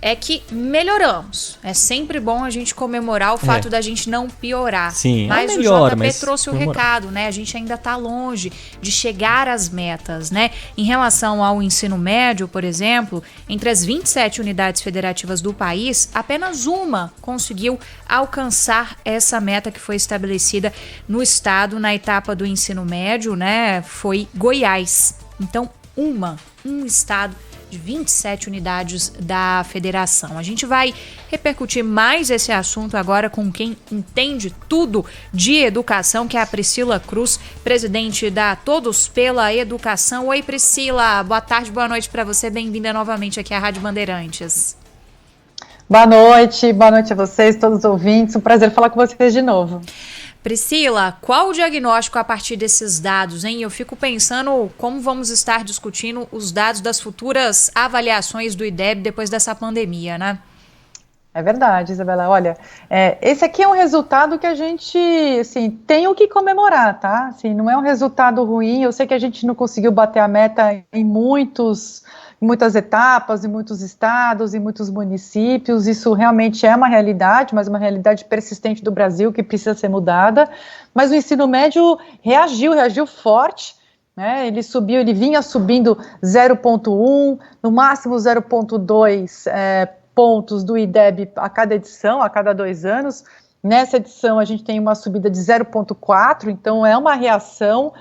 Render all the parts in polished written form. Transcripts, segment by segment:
é que melhoramos. É sempre bom a gente comemorar o fato da gente não piorar. Sim, mas melhor, o JP mas trouxe o recado, né? A gente ainda está longe de chegar às metas, né? Em relação ao ensino médio, por exemplo, entre as 27 unidades federativas do país, apenas uma conseguiu alcançar essa meta que foi estabelecida no estado na etapa do ensino médio, né? Foi Goiás. Então, um estado de 27 unidades da federação. A gente vai repercutir mais esse assunto agora com quem entende tudo de educação, que é a Priscila Cruz, presidente da Todos pela Educação. Oi, Priscila, boa tarde, boa noite para você, bem-vinda novamente aqui à Rádio Bandeirantes. Boa noite a vocês, todos os ouvintes, um prazer falar com vocês de novo. Priscila, qual o diagnóstico a partir desses dados, hein? Eu fico pensando como vamos estar discutindo os dados das futuras avaliações do IDEB depois dessa pandemia, né? É verdade, Isabela. Olha, esse aqui é um resultado que a gente, assim, tem o que comemorar, tá? Assim, não é um resultado ruim. Eu sei que a gente não conseguiu bater a meta em muitas etapas, em muitos estados, em muitos municípios. Isso realmente é uma realidade, mas uma realidade persistente do Brasil que precisa ser mudada. Mas o ensino médio reagiu forte, né? Ele vinha subindo 0,1, no máximo 0,2 pontos do IDEB a cada edição, a cada 2 anos. Nessa edição a gente tem uma subida de 0,4, então é uma reação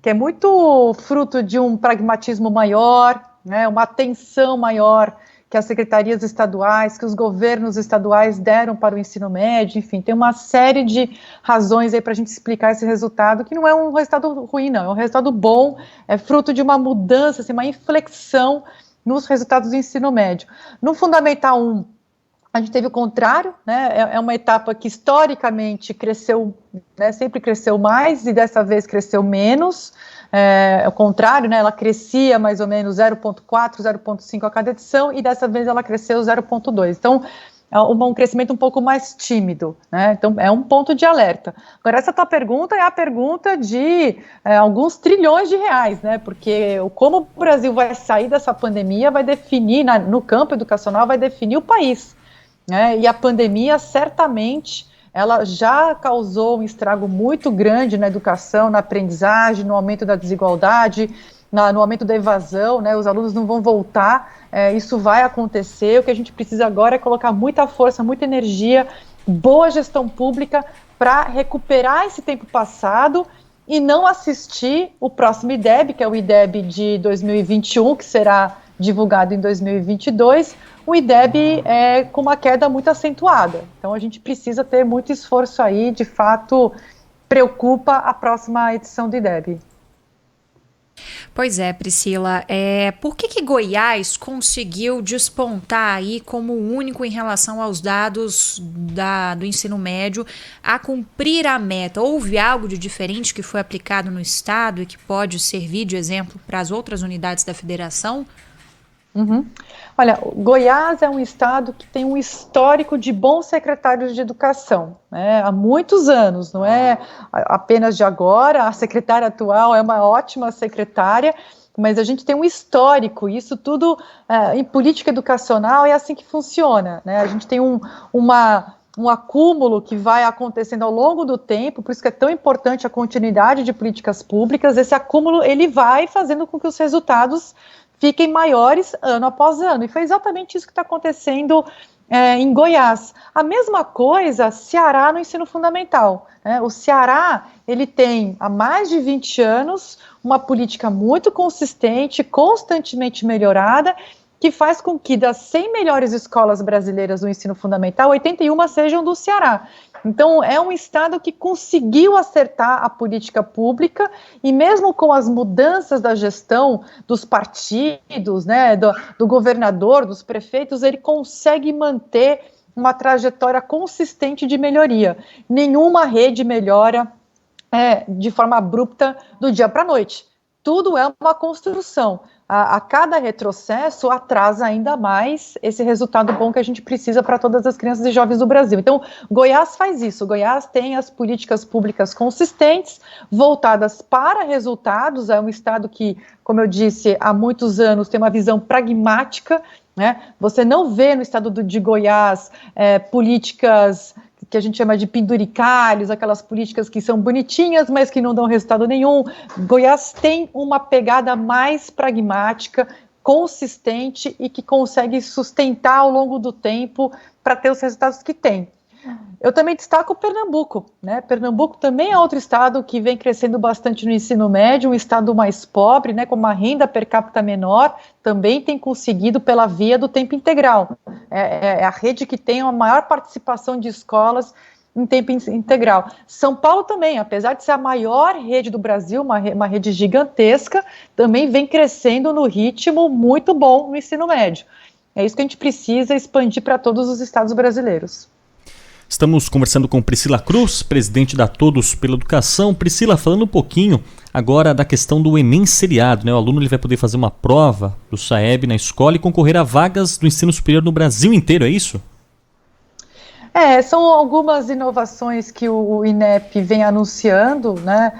que é muito fruto de um pragmatismo maior, né, uma atenção maior que as secretarias estaduais, que os governos estaduais deram para o ensino médio. Enfim, tem uma série de razões aí para a gente explicar esse resultado, que não é um resultado ruim, não, é um resultado bom, é fruto de uma mudança, assim, uma inflexão nos resultados do ensino médio. No Fundamental 1, a gente teve o contrário, né? É uma etapa que historicamente cresceu, né, sempre cresceu mais e dessa vez cresceu menos. É o contrário, né? Ela crescia mais ou menos 0,4, 0,5 a cada edição e dessa vez ela cresceu 0,2. Então, é um crescimento um pouco mais tímido, né? Então, é um ponto de alerta. Agora, essa tua pergunta é a pergunta de alguns trilhões de reais, né? Porque como o Brasil vai sair dessa pandemia vai definir, no campo educacional, vai definir o país, né? E a pandemia, certamente, ela já causou um estrago muito grande na educação, na aprendizagem, no aumento da desigualdade, no aumento da evasão, né? Os alunos não vão voltar, isso vai acontecer. O que a gente precisa agora é colocar muita força, muita energia, boa gestão pública para recuperar esse tempo passado e não assistir o próximo IDEB, que é o IDEB de 2021, que será divulgado em 2022, o IDEB com uma queda muito acentuada. Então a gente precisa ter muito esforço aí, de fato, preocupa a próxima edição do IDEB. Pois é, Priscila, por que Goiás conseguiu despontar aí como o único em relação aos dados do ensino médio a cumprir a meta? Houve algo de diferente que foi aplicado no estado e que pode servir de exemplo para as outras unidades da federação? Uhum. Olha, Goiás é um estado que tem um histórico de bons secretários de educação, né, há muitos anos, não é apenas de agora. A secretária atual é uma ótima secretária, mas a gente tem um histórico, isso tudo em política educacional é assim que funciona, né? A gente tem um acúmulo que vai acontecendo ao longo do tempo, por isso que é tão importante a continuidade de políticas públicas. Esse acúmulo, ele vai fazendo com que os resultados fiquem maiores ano após ano, e foi exatamente isso que está acontecendo em Goiás. A mesma coisa, Ceará no ensino fundamental, né? O Ceará, ele tem há mais de 20 anos uma política muito consistente, constantemente melhorada, que faz com que das 100 melhores escolas brasileiras no ensino fundamental, 81 sejam do Ceará. Então, é um estado que conseguiu acertar a política pública e mesmo com as mudanças da gestão dos partidos, né, do governador, dos prefeitos, ele consegue manter uma trajetória consistente de melhoria. Nenhuma rede melhora de forma abrupta do dia para a noite. Tudo é uma construção. A cada retrocesso atrasa ainda mais esse resultado bom que a gente precisa para todas as crianças e jovens do Brasil. Então, Goiás faz isso. Goiás tem as políticas públicas consistentes, voltadas para resultados. É um estado que, como eu disse, há muitos anos tem uma visão pragmática né? Você não vê no estado de Goiás políticas que a gente chama de penduricalhos, aquelas políticas que são bonitinhas, mas que não dão resultado nenhum. Goiás tem uma pegada mais pragmática, consistente e que consegue sustentar ao longo do tempo para ter os resultados que tem. Eu também destaco Pernambuco, né? Pernambuco também é outro estado que vem crescendo bastante no ensino médio, um estado mais pobre, né, com uma renda per capita menor, também tem conseguido pela via do tempo integral. É a rede que tem a maior participação de escolas em tempo integral. São Paulo também, apesar de ser a maior rede do Brasil, uma rede gigantesca, também vem crescendo no ritmo muito bom no ensino médio. É isso que a gente precisa expandir para todos os estados brasileiros. Estamos conversando com Priscila Cruz, presidente da Todos pela Educação. Priscila, falando um pouquinho agora da questão do Enem seriado, né? O aluno ele vai poder fazer uma prova do SAEB na escola e concorrer a vagas do ensino superior no Brasil inteiro, é isso? São algumas inovações que o INEP vem anunciando, né?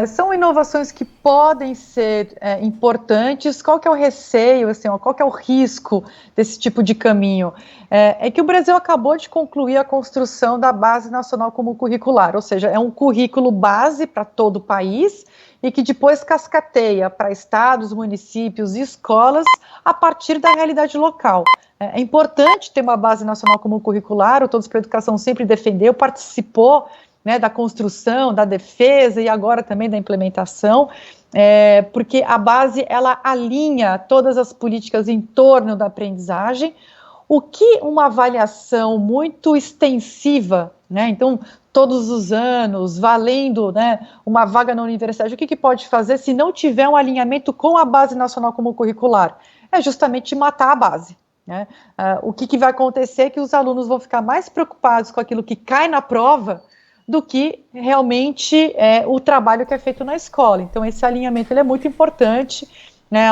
São inovações que podem ser importantes. Qual que é o receio, assim, qual que é o risco desse tipo de caminho? É que o Brasil acabou de concluir a construção da Base Nacional Comum Curricular, ou seja, é um currículo base para todo o país e que depois cascateia para estados, municípios e escolas a partir da realidade local. É importante ter uma base nacional comum curricular, o Todos pela Educação sempre defendeu, participou, né, da construção, da defesa e agora também da implementação, porque a base ela alinha todas as políticas em torno da aprendizagem, o que uma avaliação muito extensiva, né, então todos os anos, valendo, né, uma vaga na universidade, o que pode fazer se não tiver um alinhamento com a base nacional comum curricular? É justamente matar a base. Né? O que vai acontecer é que os alunos vão ficar mais preocupados com aquilo que cai na prova do que realmente o trabalho que é feito na escola. Então esse alinhamento ele é muito importante, né?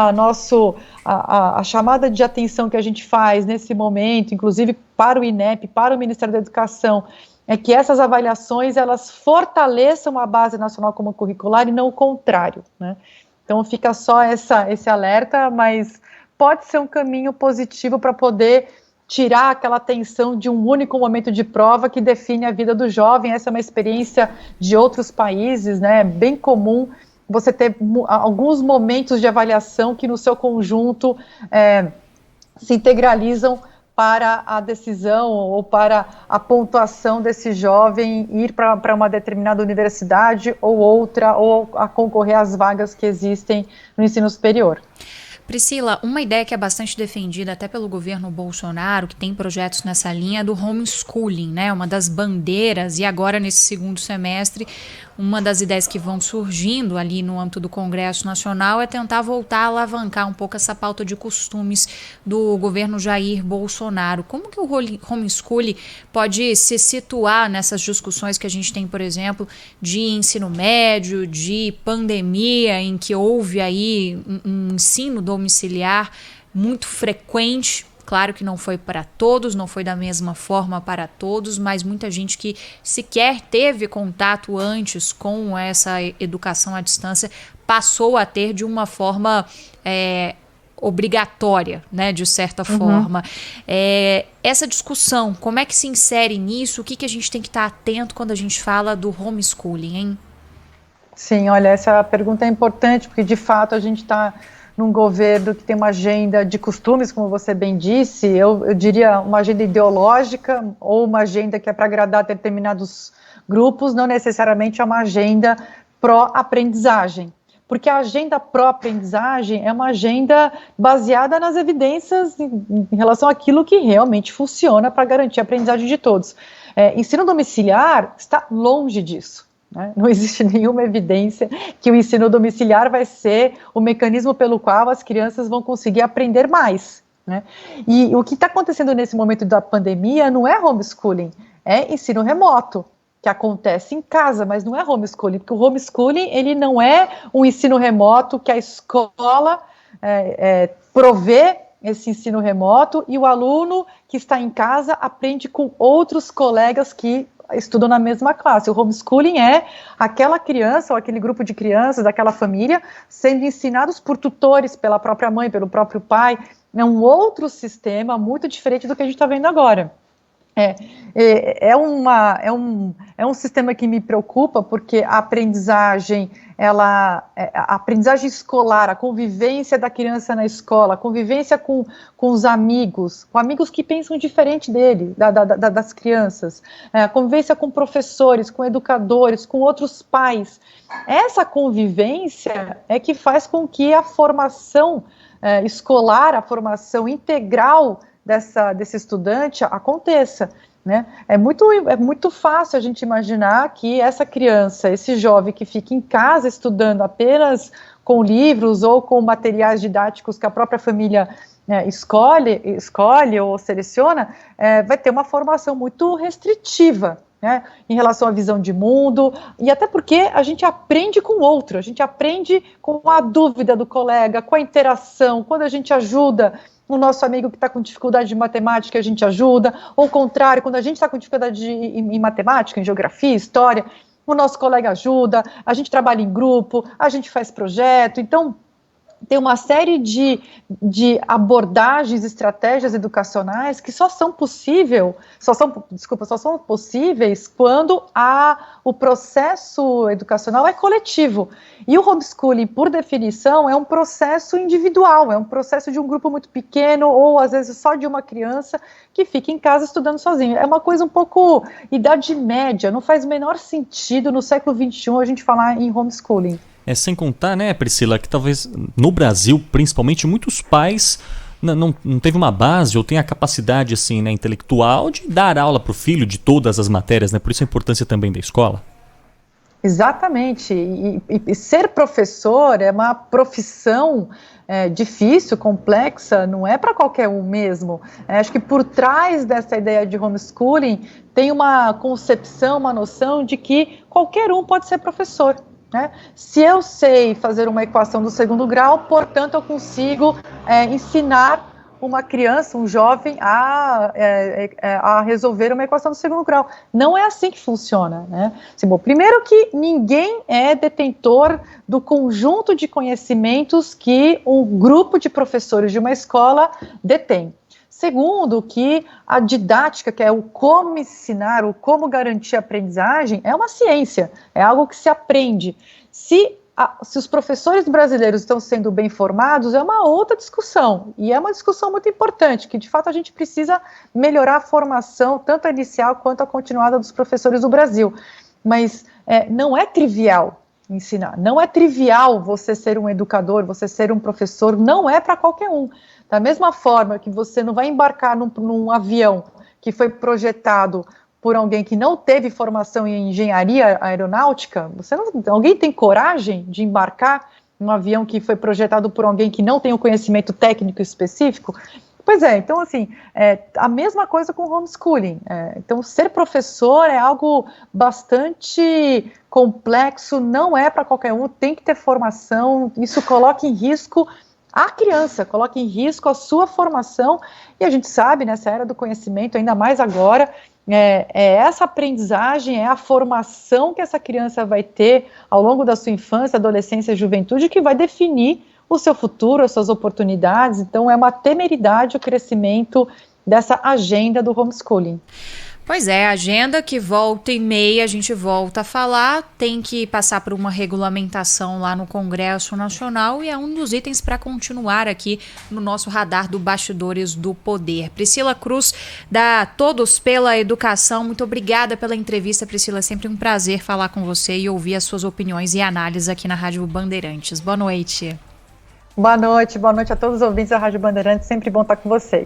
A chamada de atenção que a gente faz nesse momento, inclusive para o INEP, para o Ministério da Educação, é que essas avaliações elas fortaleçam a base nacional comum curricular e não o contrário, né? Então fica só esse alerta, mas pode ser um caminho positivo para poder tirar aquela tensão de um único momento de prova que define a vida do jovem. Essa é uma experiência de outros países, né? É bem comum você ter alguns momentos de avaliação que no seu conjunto se integralizam para a decisão ou para a pontuação desse jovem ir para uma determinada universidade ou outra, ou a concorrer às vagas que existem no ensino superior. Priscila, uma ideia que é bastante defendida até pelo governo Bolsonaro, que tem projetos nessa linha, é do homeschooling, né? Uma das bandeiras, e agora nesse segundo semestre, uma das ideias que vão surgindo ali no âmbito do Congresso Nacional é tentar voltar a alavancar um pouco essa pauta de costumes do governo Jair Bolsonaro. Como que o homeschooling pode se situar nessas discussões que a gente tem, por exemplo, de ensino médio, de pandemia, em que houve aí um ensino domiciliar muito frequente? Claro que não foi para todos, não foi da mesma forma para todos, mas muita gente que sequer teve contato antes com essa educação à distância passou a ter de uma forma obrigatória, né, de certa forma. Essa discussão, como é que se insere nisso? O que a gente tem que estar atento quando a gente fala do homeschooling, hein? Sim, olha, essa pergunta é importante, porque de fato a gente está num governo que tem uma agenda de costumes, como você bem disse, eu diria uma agenda ideológica ou uma agenda que é para agradar determinados grupos, não necessariamente é uma agenda pró-aprendizagem, porque a agenda pró-aprendizagem é uma agenda baseada nas evidências em relação àquilo que realmente funciona para garantir a aprendizagem de todos. Ensino domiciliar está longe disso. Não existe nenhuma evidência que o ensino domiciliar vai ser o mecanismo pelo qual as crianças vão conseguir aprender mais, né? E o que está acontecendo nesse momento da pandemia não é homeschooling, é ensino remoto, que acontece em casa, mas não é homeschooling, porque o homeschooling ele não é um ensino remoto que a escola provê esse ensino remoto e o aluno que está em casa aprende com outros colegas que estudam na mesma classe. O homeschooling é aquela criança ou aquele grupo de crianças daquela família sendo ensinados por tutores, pela própria mãe, pelo próprio pai, é um outro sistema muito diferente do que a gente está vendo agora. É um sistema que me preocupa, porque a aprendizagem escolar, a convivência da criança na escola, a convivência com os amigos, com amigos que pensam diferente dele, das crianças, a convivência com professores, com educadores, com outros pais. Essa convivência é que faz com que a formação escolar, a formação integral desse estudante aconteça, né? É muito fácil a gente imaginar que essa criança, esse jovem que fica em casa estudando apenas com livros ou com materiais didáticos que a própria família escolhe ou seleciona, vai ter uma formação muito restritiva, né, em relação à visão de mundo, e até porque a gente aprende com o outro, a gente aprende com a dúvida do colega, com a interação, quando a gente ajuda o nosso amigo que está com dificuldade de matemática, a gente ajuda, ou ao contrário, quando a gente está com dificuldade em matemática, em geografia, história, o nosso colega ajuda, a gente trabalha em grupo, a gente faz projeto. Então, tem uma série de abordagens, estratégias educacionais que só são possíveis quando o processo educacional é coletivo. E o homeschooling, por definição, é um processo individual, é um processo de um grupo muito pequeno, ou às vezes só de uma criança que fica em casa estudando sozinho. É uma coisa um pouco idade média, não faz o menor sentido no século XXI a gente falar em homeschooling. Sem contar, né, Priscila, que talvez no Brasil, principalmente, muitos pais não teve uma base ou tem a capacidade assim, né, intelectual de dar aula para o filho de todas as matérias, né? Por isso a importância também da escola. Exatamente, e ser professor é uma profissão difícil, complexa, não é para qualquer um mesmo. Acho que por trás dessa ideia de homeschooling tem uma concepção, uma noção de que qualquer um pode ser professor. Se eu sei fazer uma equação do segundo grau, portanto eu consigo ensinar uma criança, um jovem a resolver uma equação do segundo grau. Não é assim que funciona, né? Bom, primeiro que ninguém é detentor do conjunto de conhecimentos que um grupo de professores de uma escola detém. Segundo, que a didática, que é o como ensinar, o como garantir a aprendizagem, é uma ciência, é algo que se aprende. Se os professores brasileiros estão sendo bem formados, é uma outra discussão, e é uma discussão muito importante, que de fato a gente precisa melhorar a formação, tanto a inicial quanto a continuada dos professores do Brasil. Mas não é trivial ensinar, não é trivial você ser um educador, você ser um professor, não é para qualquer um. Da mesma forma que você não vai embarcar num avião que foi projetado por alguém que não teve formação em engenharia aeronáutica, alguém tem coragem de embarcar num avião que foi projetado por alguém que não tem o conhecimento técnico específico? Pois então assim, a mesma coisa com homeschooling. Então, ser professor é algo bastante complexo, não é para qualquer um, tem que ter formação, isso coloca em risco a criança, coloca em risco a sua formação, e a gente sabe, nessa era do conhecimento, ainda mais agora, essa aprendizagem, é a formação que essa criança vai ter ao longo da sua infância, adolescência e juventude que vai definir o seu futuro, as suas oportunidades. Então é uma temeridade o crescimento dessa agenda do homeschooling. Pois é, agenda que volta e meia a gente volta a falar, tem que passar por uma regulamentação lá no Congresso Nacional e é um dos itens para continuar aqui no nosso radar do Bastidores do Poder. Priscila Cruz, da Todos pela Educação, muito obrigada pela entrevista, Priscila, é sempre um prazer falar com você e ouvir as suas opiniões e análises aqui na Rádio Bandeirantes. Boa noite. Boa noite a todos os ouvintes da Rádio Bandeirantes, sempre bom estar com vocês.